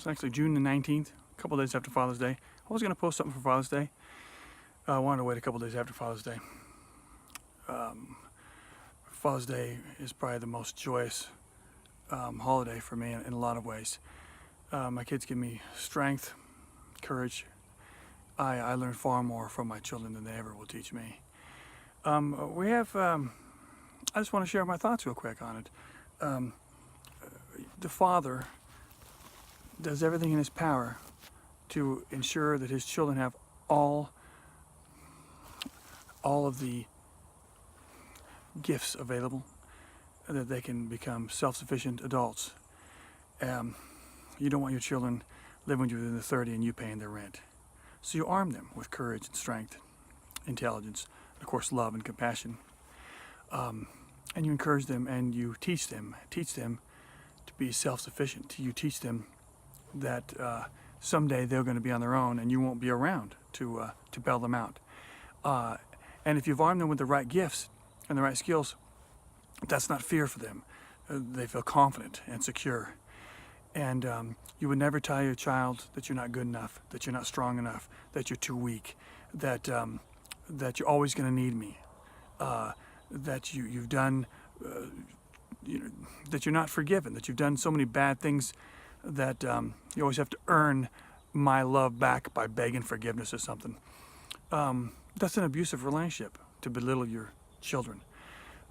It's actually June the 19th, a couple days after Father's Day. I was going to post something for Father's Day. I wanted to wait a couple days after Father's Day. Father's Day is probably the most joyous holiday for me in a lot of ways. My kids give me strength, courage. I learn far more from my children than they ever will teach me. I just want to share my thoughts real quick on it. The father does everything in his power to ensure that his children have all of the gifts available, that they can become self-sufficient adults. You don't want your children living within the 30 and you paying their rent. So you arm them with courage and strength, intelligence, of course love and compassion. And you encourage them and you teach them to be self-sufficient. You teach them that someday they're going to be on their own and you won't be around to bail them out. And if you've armed them with the right gifts and the right skills, that's not fear for them. They feel confident and secure. And you would never tell your child that you're not good enough, that you're not strong enough, that you're too weak, that you're always going to need me, that you've done, that you're not forgiven, that you've done so many bad things that you always have to earn my love back by begging forgiveness or something. That's an abusive relationship, to belittle your children,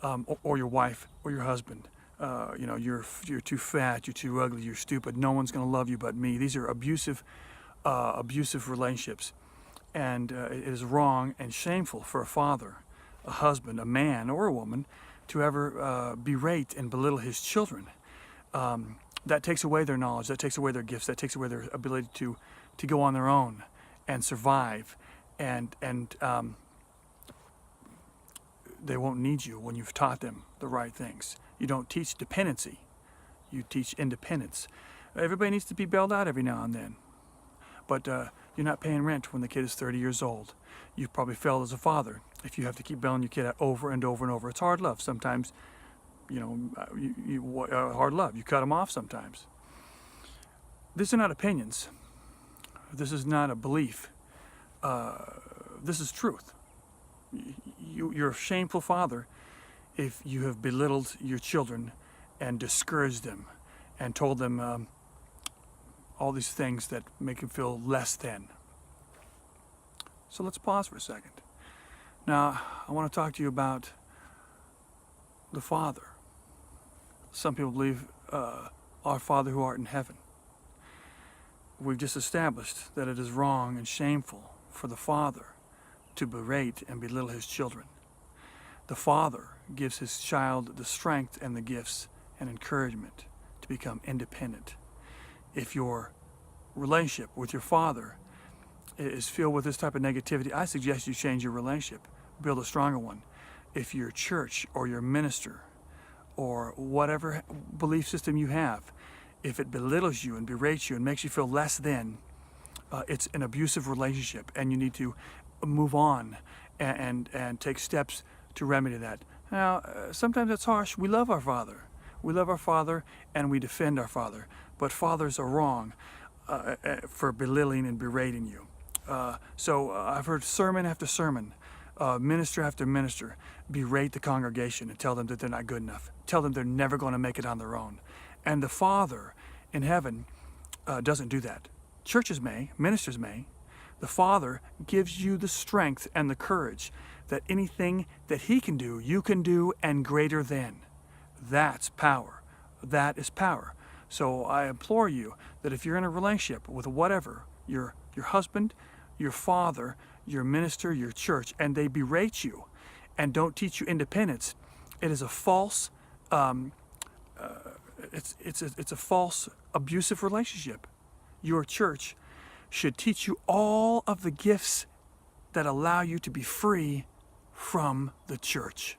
or your wife or your husband. You're too fat, you're too ugly, you're stupid, no one's going to love you but me. These are abusive relationships. And it is wrong and shameful for a father, a husband, a man or a woman to ever berate and belittle his children. That takes away their knowledge, that takes away their gifts, that takes away their ability to go on their own and survive. And they won't need you when you've taught them the right things. You don't teach dependency, you teach independence. Everybody needs to be bailed out every now and then. But you're not paying rent when the kid is 30 years old. You've probably failed as a father if you have to keep bailing your kid out over and over and over. It's hard love. Sometimes, hard love. You cut them off sometimes. These are not opinions. This is not a belief. This is truth. You're a shameful father if you have belittled your children and discouraged them and told them all these things that make them feel less than. So let's pause for a second. Now, I want to talk to you about the Father. Some people believe our Father who art in heaven. We've just established that it is wrong and shameful for the Father to berate and belittle his children. The Father gives his child the strength and the gifts and encouragement to become independent. If your relationship with your father is filled with this type of negativity, I suggest you change your relationship, build a stronger one. If your church or your minister or whatever belief system you have, if it belittles you and berates you and makes you feel less than, it's an abusive relationship and you need to move on and take steps to remedy that. Now, sometimes it's harsh. We love our Father. We love our Father and we defend our Father. But fathers are wrong for belittling and berating you. So I've heard sermon after sermon, minister after minister, berate the congregation and tell them that they're not good enough. Tell them they're never going to make it on their own. And the Father in heaven doesn't do that. Churches may, ministers may. The Father gives you the strength and the courage that anything that He can do, you can do and greater than. That's power. That is power. So I implore you that if you're in a relationship with whatever, your husband, your father, your minister, your church, and they berate you and don't teach you independence, it is a false, it's a false abusive relationship. Your church should teach you all of the gifts that allow you to be free from the church.